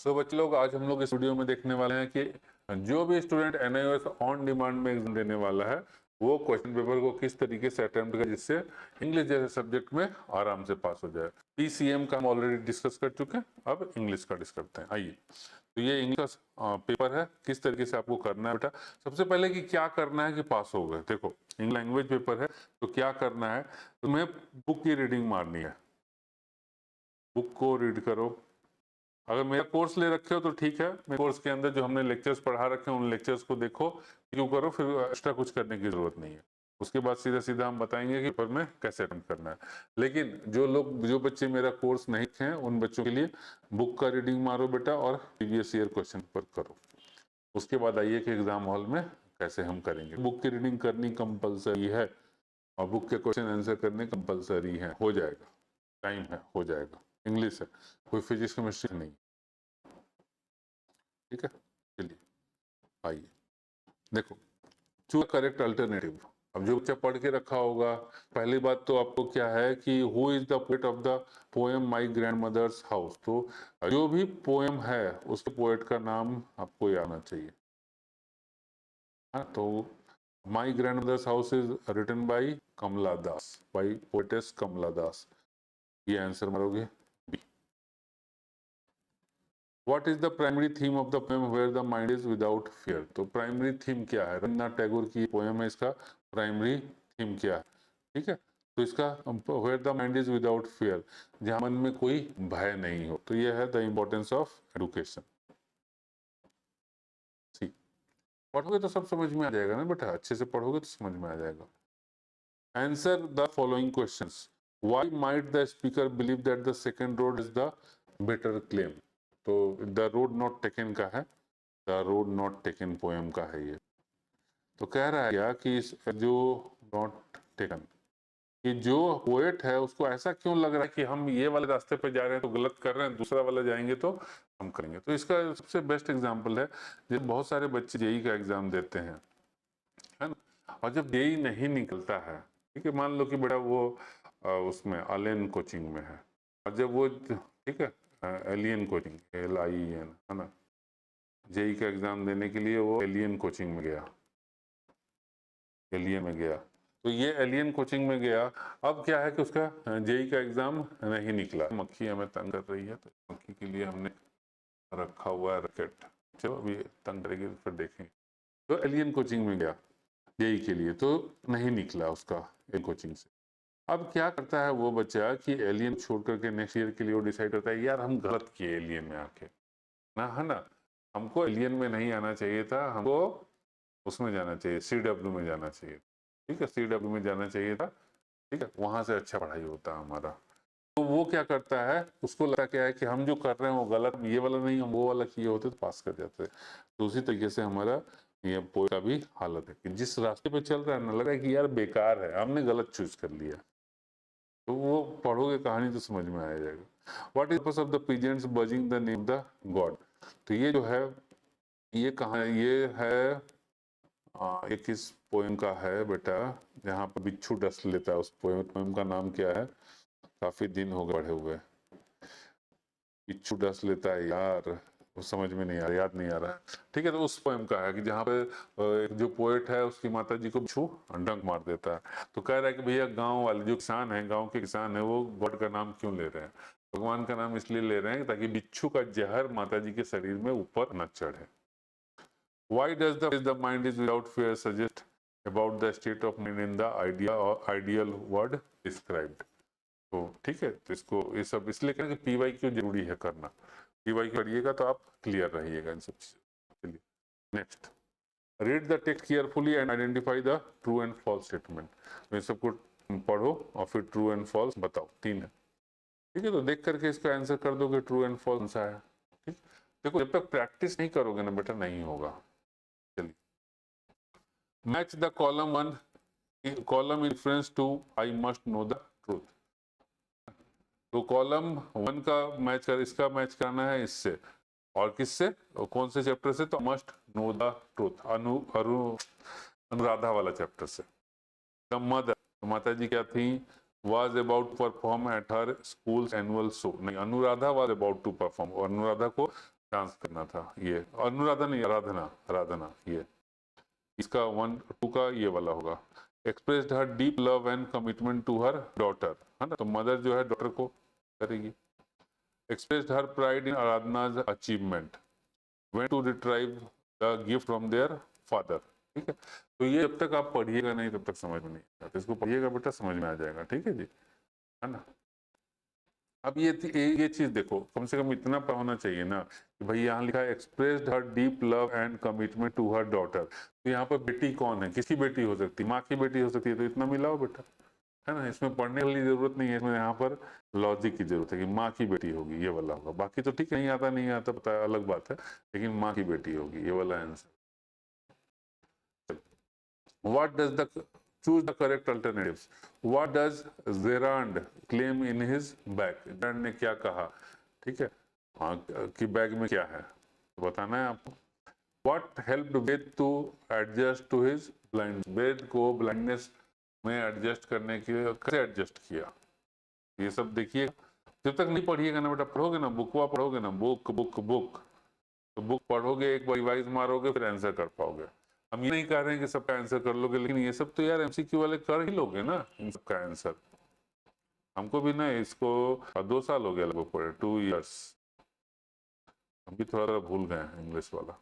सो बच्चे लोग, आज हम लोग इस वीडियो में देखने वाले हैं कि जो भी स्टूडेंट एनआईओएस ऑन डिमांड में एग्जाम देने वाला है वो क्वेश्चन पेपर को किस तरीके से अटेम्प्ट करे जिससे इंग्लिश जैसे सब्जेक्ट में आराम से पास हो जाए। पीसीएम का हम ऑलरेडी डिस्कस कर चुके हैं, अब इंग्लिश का डिस्कस करते हैं। आइए, तो ये इंग्लिश का पेपर है, किस तरीके से आपको करना है बेटा। सबसे पहले कि क्या करना है कि पास हो गए। देखो, इंग्लिश लैंग्वेज पेपर है तो क्या करना है, तुम्हें बुक की रीडिंग मारनी है। बुक को रीड करो। अगर मेरा कोर्स ले रखे हो तो ठीक है, मेरे कोर्स के अंदर जो हमने लेक्चर्स पढ़ा रखे हैं उन लेक्चर्स को देखो, क्यों करो, फिर एक्स्ट्रा कुछ करने की जरूरत नहीं है। उसके बाद सीधा सीधा हम बताएंगे कि पेपर में कैसे अटेम्प्ट करना है। लेकिन जो बच्चे मेरा कोर्स नहीं हैं उन बच्चों के लिए बुक का रीडिंग मारो बेटा और प्रीवियस ईयर क्वेश्चन पेपर करो। उसके बाद आइए कि एग्जाम हॉल में कैसे हम करेंगे। बुक की रीडिंग करनी कंपलसरी है और बुक के क्वेश्चन आंसर करने कंपलसरी है। हो जाएगा, टाइम है, हो जाएगा। इंग्लिश है, कोई फिजिक्स केमिस्ट्री नहीं। ठीक है, चलिए आइए देखो, चूज करेक्ट अल्टरनेटिव। अब जो बच्चा पढ़ के रखा होगा, पहली बात तो आपको क्या है कि who is the poet of the poem my grandmother's house. तो जो भी पोएम है उसके पोएट का नाम आपको याद आना चाहिए। हाँ, तो my grandmother's house is written by Kamala Das, by poetess Kamala Das. ये आंसर मारोगे। What is the primary theme of the poem Where the Mind is Without Fear? तो प्राइमरी थीम क्या है? रविन्द्रनाथ टैगोर की पोएम है, इसका प्राइमरी थीम क्या है? ठीक है, तो इसका Where the Mind is Without Fear, जहां मन में कोई भय नहीं हो। तो यह है द इम्पोर्टेंस ऑफ एडुकेशन। सी, पढ़ोगे तो सब समझ में आ जाएगा ना बेटा, अच्छे से पढ़ोगे तो समझ में आ जाएगा। Answer the following questions. Why might the speaker believe that the second road is the better claim? तो द रोड नॉट टेकन का है, the road not taken poem का है ये। तो कह रहा है क्या कि जो नॉट टेकन, कि जो पोएट है उसको ऐसा क्यों लग रहा है कि हम ये वाले रास्ते पे जा रहे हैं तो गलत कर रहे हैं, दूसरा वाला जाएंगे तो हम करेंगे। तो इसका सबसे बेस्ट एग्जांपल है, जब बहुत सारे बच्चे जेई का एग्जाम देते हैं, है ना, और जब जेई नहीं निकलता है, ठीक है, मान लो कि बेटा वो उसमें अलेन कोचिंग में है, और जब वो, ठीक है, एलियन कोचिंग, LIEN, है ना, जेई का एग्जाम देने के लिए वो एलियन कोचिंग में गया, एलियन में गया, तो ये एलियन कोचिंग में गया। अब क्या है कि उसका जेई का एग्जाम नहीं निकला। मक्खी हमें तंग कर रही है तो मक्खी के लिए हमने रखा हुआ है रैकेट, चलो अभी तंग करेगी तो फिर देखेंगे। तो एलियन कोचिंग में गया जेई के लिए, तो नहीं निकला उसका एलियन कोचिंग से। अब क्या करता है वो बच्चा कि एलियन छोड़ करके नेक्स्ट ईयर के लिए वो डिसाइड करता है यार हम गलत किए एलियन में आके, ना, है ना, हमको एलियन में नहीं आना चाहिए था, हमको उसमें जाना चाहिए, CW में जाना चाहिए। ठीक है, CW में जाना चाहिए था। ठीक है, वहां से अच्छा पढ़ाई होता है हमारा। तो वो क्या करता है, उसको लगता क्या है कि हम जो कर रहे हैं वो गलत, ये वाला नहीं, हम वो वाला किए होते तो पास कर जाते। तो उसी तरीके से हमारा ये पोएम का भी हालत है कि जिस रास्ते पे चल रहा है ना, लग रहा है कि यार बेकार है, हमने गलत चूज कर लिया। तो वो पढ़ोगे कहानी तो समझ में आ जाएगा। What is purpose of the peasants buzzing the name the God. तो ये जो है, ये कहाँ, ये है ये किस पोएम का है बेटा, जहाँ पर बिच्छू डस लेता है। उस पोएम का नाम क्या है, काफी दिन हो गए पढ़े हुए। बिच्छू डस लेता है यार, वो समझ में नहीं आ रहा, याद नहीं आ रहा। ठीक है, तो उस पोएम का है कि जहाँ पे जो पोएट है उसकी माता जी को बिच्छू डंक मार देता है। तो कह रहा है कि भैया गांव वाले जो किसान है, गांव के किसान है, वो गॉड का नाम क्यों ले रहे हैं, भगवान का नाम इसलिए ले रहे हैं ताकि बिच्छू का जहर माता जी के शरीर में ऊपर न चढ़े। Why does the mind is without fear suggest about the state of mind in the idea or ideal word described? तो ठीक है, तो इसको ये सब इसलिए कहें कि PYQ जरूरी है करना। PYQ करिएगा तो आप क्लियर रहिएगा इन सब चीजों। चलिए next, read the text carefully and identify the true and false statement. तो इन सबको पढ़ो और फिर ट्रू एंड फॉल्स बताओ, 3 है। ठीक है, तो देख करके इसका आंसर कर दो कि ट्रू एंड फॉल्स कौन सा है। ठीक, देखो जब तक प्रैक्टिस नहीं करोगे ना बेटा नहीं होगा। चलिए, match the column in reference to I must know the truth. तो कॉलम 1 का मैच कर, इसका मैच करना है इससे, और किससे, और कौन से चैप्टर से, तो must know the truth, Anuradha वाला चैप्टर से। द मदर, तो माता जी क्या थी, was about to perform at her school's annual show। नहीं, Anuradha was about to perform, और अनुराधा को डांस करना था। ये अनुराधा नहीं, आराधना, आराधना ये इसका 1 2 का ये वाला होगा। Expressed her deep love and commitment to her daughter, है ना, तो मदर जो है डॉटर को करेगी। Expressed her pride in Aradhana's achievement, went to retrieve the gift from their father। ठीक है, तो ये जब तक आप पढ़िएगा नहीं तब तक समझ में नहीं आएगा, तो इसको पढ़िएगा बेटा, समझ में आ जाएगा। ठीक है जी, है ना। अब ये चीज देखो, कम से कम इतना पता होना चाहिए ना कि भाई यहाँ लिखा है expressed her deep love and commitment to her daughter, तो यहाँ पर बेटी कौन है, किसकी बेटी हो सकती है, माँ की बेटी हो सकती है, तो इतना मिलाओ बेटा, है ना। इसमें पढ़ने वाली जरूरत नहीं है, इसमें यहाँ पर लॉजिक की जरूरत है कि माँ की बेटी होगी, ये वाला होगा। बाकी तो ठीक है, नहीं आता नहीं आता पता है, अलग बात है, लेकिन माँ की बेटी होगी, ये वाला answer. What does the choose the correct alternatives? What does Zerand claim in his bag? Zerand ने क्या कहा, ठीक है, हाँ, कि बैग में क्या है, तो बताना है आपको। What helped Ved to adjust to his blindness? वेद को ब्लाइंडनेस में एडजस्ट करने के लिए कैसे एडजस्ट किया, ये सब देखिए। जब तक नहीं पढ़िएगा ना बेटा, पढ़ोगे ना, बुकवा पढ़ोगे ना, बुक बुक बुक, तो बुक पढ़ोगे, एक बार रिवाइज मारोगे, फिर आंसर कर पाओगे। हम ये नहीं कह रहे हैं कि सबका आंसर कर लोगे, लेकिन ये सब तो यार एमसीक्यू वाले कर ही लोगे ना, इन सबका आंसर। हमको भी ना इसको 2 साल हो गया लगभग पढ़े, 2 इयर्स, हम भी थोड़ा भूल गए हैं इंग्लिश वाला।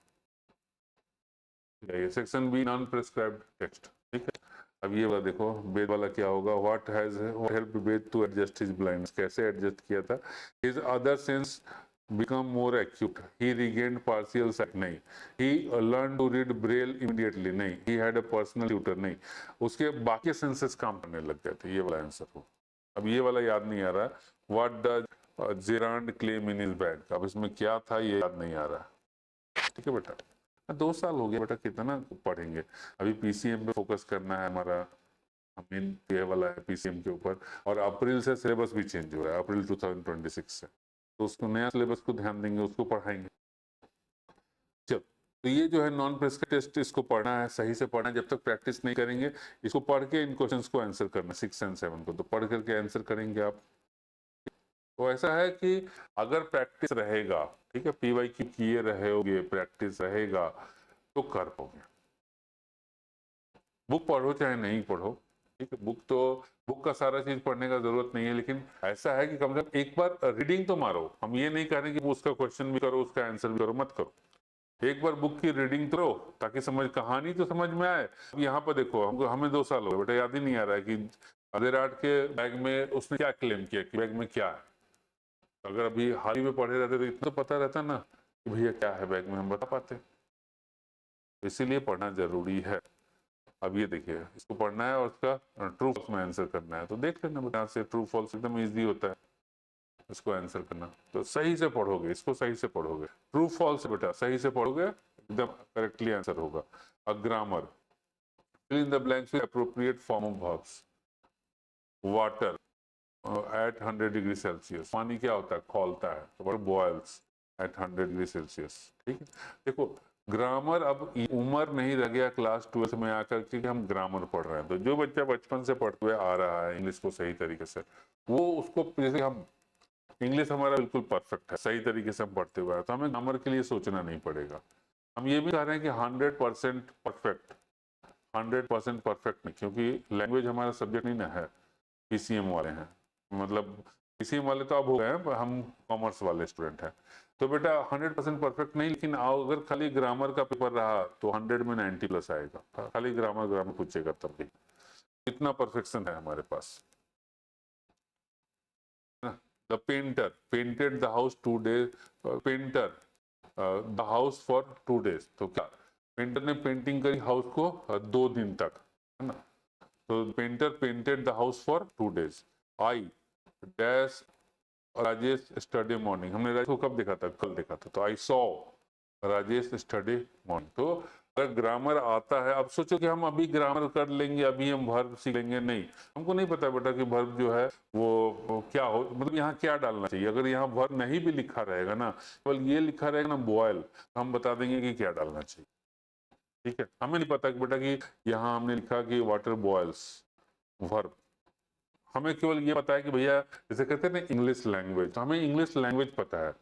ये section B non prescribed text, ठीक है। अब ये वाला देखो, वेद वाला क्या होगा, what helped Ved to adjust his blindness, कैसे एडजस्ट किया था। His other sense become more acute, he regained partial sight, नहीं। he learned to read braille immediately, नहीं। he had a personal tutor, नहीं। उसके बाकी सेंसेस काम करने लग गए थे, ये वाला आंसर हो। अब ये वाला याद नहीं आ रहा, what does Gerard claim in his bag, अब इसमें क्या था ये याद नहीं आ रहा, ठीक है बेटा। 2 साल हो गया बेटा, कितना पढ़ेंगे, अभी पीसीएम पे फोकस करना है हमारा, मेन ये वाला है पीसीएम के ऊपर, और अप्रैल से सिलेबस भी चेंज हो रहा है, अप्रैल 2026 से, तो उसको नया सिलेबस को ध्यान देंगे, उसको पढ़ाएंगे। चलो, तो ये जो है नॉन प्रिस्क्राइब्ड टेस्ट, इसको पढ़ना है, सही से पढ़ना है। जब तक प्रैक्टिस नहीं करेंगे, इसको पढ़ के इन क्वेश्चंस को आंसर करना, 6 एंड 7 को, तो पढ़ करके आंसर करेंगे आप। तो ऐसा है कि अगर प्रैक्टिस रहेगा, ठीक है, पीवाईक्यू किए रहोगे, प्रैक्टिस रहेगा, तो कर पाओगे। बुक पढ़ो चाहे नहीं पढ़ो, ठीक है, बुक का सारा चीज पढ़ने का जरूरत नहीं है, लेकिन ऐसा है कि कम से कम एक बार रीडिंग तो मारो। हम ये नहीं कह रहे कि उसका क्वेश्चन भी करो, उसका आंसर भी करो, मत करो। एक बार बुक की रीडिंग करो, ताकि कहानी तो समझ में आए। अब यहाँ पर देखो, हमें 2 साल हो गए बेटा, याद ही नहीं आ रहा है कि अदेराट के बैग में उसने क्या क्लेम किया, कि बैग में क्या है। अगर अभी हाल ही में पढ़े रहते तो इतना तो पता रहता ना कि भैया क्या है बैग में, हम बता पाते। इसीलिए पढ़ना जरूरी है। अब ये देखिए, इसको पढ़ना है और उसका ट्रू फॉल्स में आंसर करना है, तो देख लेना यहाँ से, ट्रू फॉल्स एकदम इजी होता है इसको आंसर करना। तो सही से पढ़ोगे, इसको सही से पढ़ोगे, ट्रू फॉल्स बेटा सही से पढ़ोगे, एकदम करेक्टली आंसर होगा। A grammar, fill in the blanks with appropriate form of verbs। Water at 100 degree Celsius, पानी क्या होता है, खौलता है, तो बॉयल्स एट 100 डिग्री सेल्सियस, ठीक है। देखो, ग्रामर अब उम्र नहीं रह गया क्लास 12 में आकर के हम ग्रामर पढ़ रहे हैं, तो जो बच्चा बचपन से पढ़ते हुए आ रहा है इंग्लिश को सही तरीके से, वो उसको, जैसे हम इंग्लिश हमारा बिल्कुल परफेक्ट है, सही तरीके से हम पढ़ते हुए हैं, तो हमें ग्रामर के लिए सोचना नहीं पड़ेगा। हम ये भी कह रहे हैं कि 100% परफेक्ट, 100% परफेक्ट नहीं, क्योंकि लैंग्वेज हमारा सब्जेक्ट नहीं ना है, पीसीएम वाले हैं, मतलब पीसीएम वाले तो अब हो गए हैं, हम कॉमर्स वाले स्टूडेंट हैं, तो बेटा 100% परफेक्ट नहीं, लेकिन आओ अगर खाली ग्रामर का पेपर रहा तो 100 में 90+ आएगा, खाली ग्रामर पूछेगा तब भी, इतना परफेक्शन है हमारे पास। The painter painted the house 2 days, painter the house for 2 days, तो क्या पेंटर ने पेंटिंग करी हाउस को 2 दिन तक, है ना। तो painter painted the house for 2 days। I dash Rajesh study morning, हमने राजेश को कब देखा था, कल देखा था, तो I saw Rajesh study morning. तो अगर ग्रामर आता है, अब सोचो कि हम अभी ग्रामर कर लेंगे, अभी हम वर्ब सीख लेंगे, नहीं, हमको नहीं पता बेटा कि वर्ब जो है वो क्या हो, मतलब यहाँ क्या डालना चाहिए। अगर यहाँ वर्ब नहीं भी लिखा रहेगा ना, केवल ये लिखा रहेगा ना बॉयल, तो हम बता देंगे कि क्या डालना चाहिए, ठीक है। हमें नहीं पता कि बेटा कि यहाँ हमने लिखा कि वाटर बॉयल्स, वर्ब, हमें केवल ये पता है कि भैया जैसे कहते हैं ना इंग्लिश लैंग्वेज, तो हमें इंग्लिश लैंग्वेज पता है,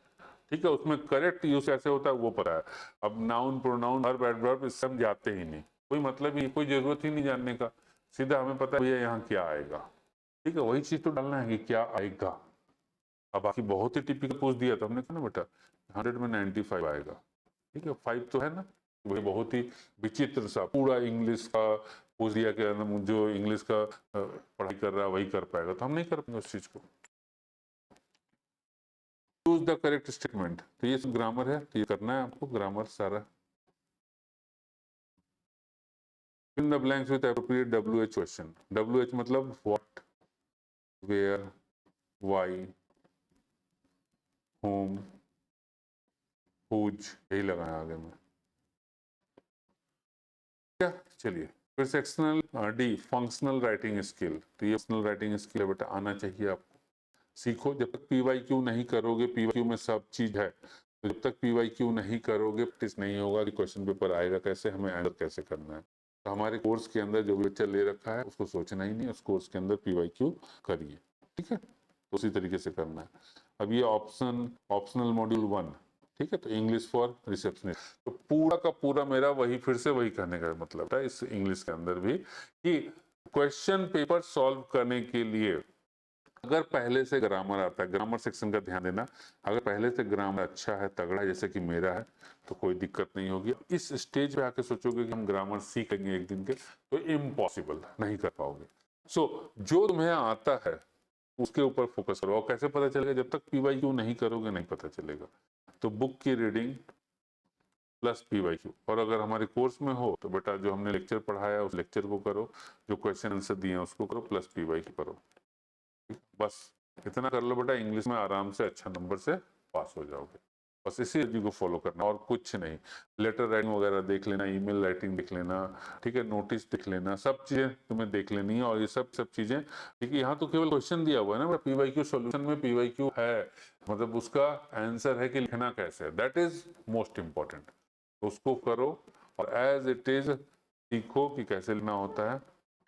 ठीक है, उसमें करेक्ट यूज कैसे होता है वो पता है। अब नाउन, प्रोनाउन, वर्ब, एडवर्ब इससे हम जाते ही नहीं, कोई मतलब ही, कोई जरूरत ही नहीं जानने का, सीधा हमें पता है भैया यहाँ क्या आएगा। ठीक है, वही चीज तो डालना है कि क्या आएगा। अब बाकी बहुत ही टिपिकल पूछ दिया तो हमने कहा ना बेटा 100 में 95 आएगा। ठीक है, 5 तो है ना, वही बहुत ही विचित्र सा पूरा इंग्लिश का पूछ दिया कि जो इंग्लिश का पढ़ाई कर रहा है वही कर पाएगा, तो हम नहीं कर पाएंगे उस चीज को। चूज द करेक्ट स्टेटमेंट, तो ये सब ग्रामर है, तो ये करना है आपको ग्रामर सारा। fill the blanks with appropriate WH question। WH मतलब what, where, why, whom, whose, यही लगाया आगे में। क्या, चलिए फिर sectional D functional writing skill, तो ये फंक्शनल राइटिंग स्किल बेटा आना चाहिए आपको। सीखो, जब तक PYQ नहीं करोगे, PYQ में सब चीज है, तो जब तक PYQ नहीं करोगे प्रैक्टिस नहीं होगा कि क्वेश्चन पेपर आएगा कैसे, हमें आंसर कैसे करना है। तो हमारे कोर्स के अंदर जो लेक्चर ले रखा है उसको सोचना ही नहीं, उस कोर्स के अंदर PYQ करिए। ठीक है, तो उसी तरीके से करना है। अब ये ऑप्शनल मॉड्यूल 1, ठीक है, तो इंग्लिश फॉर रिसेप्शनिस्ट, तो पूरा का पूरा मेरा वही फिर से वही कहने का मतलब है इस इंग्लिश के अंदर भी कि क्वेश्चन पेपर सॉल्व करने के लिए अगर पहले से ग्रामर आता है, ग्रामर सेक्शन का ध्यान देना, अगर पहले से ग्रामर अच्छा है, तगड़ा है, जैसे कि मेरा है, तो कोई दिक्कत नहीं होगी। इस स्टेज पे आके सोचोगे कि हम ग्रामर सीखेंगे एक दिन के, तो इम्पॉसिबल, नहीं कर पाओगे। जो तुम्हें आता है उसके ऊपर फोकस करो। और कैसे पता चलेगा, जब तक PYQ नहीं करोगे नहीं पता चलेगा। तो बुक की रीडिंग प्लस PYQ, और अगर हमारे कोर्स में हो तो बेटा जो हमने लेक्चर पढ़ाया उस लेक्चर को करो, जो क्वेश्चन आंसर दिए हैं उसको करो, प्लस PYQ करो। बस इतना कर लो बेटा, इंग्लिश में आराम से अच्छा नंबर से पास हो जाओगे। बस इसी चीज को फॉलो करना और कुछ नहीं। लेटर राइटिंग वगैरह देख लेना, ईमेल राइटिंग देख लेना, ठीक है, नोटिस देख लेना, सब चीजें तुम्हें देख लेनी है। और ये सब चीजें, ठीक है, यहाँ तो केवल क्वेश्चन दिया हुआ है ना, PYQ सॉल्यूशन में PYQ है, मतलब उसका आंसर है कि लिखना कैसे है, दैट इज मोस्ट इंपॉर्टेंट। उसको करो और एज इट इज सीखो कि कैसे लिखना होता है।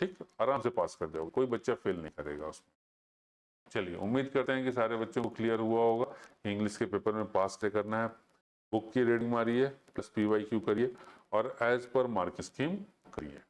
ठीक, आराम से पास कर जाओगे, कोई बच्चा फेल नहीं करेगा उसमें। चलिए, उम्मीद करते हैं कि सारे बच्चों को क्लियर हुआ होगा। इंग्लिश के पेपर में पास करना है, बुक की रीडिंग मारिए, प्लस PYQ करिए और एज पर मार्क स्कीम करिए।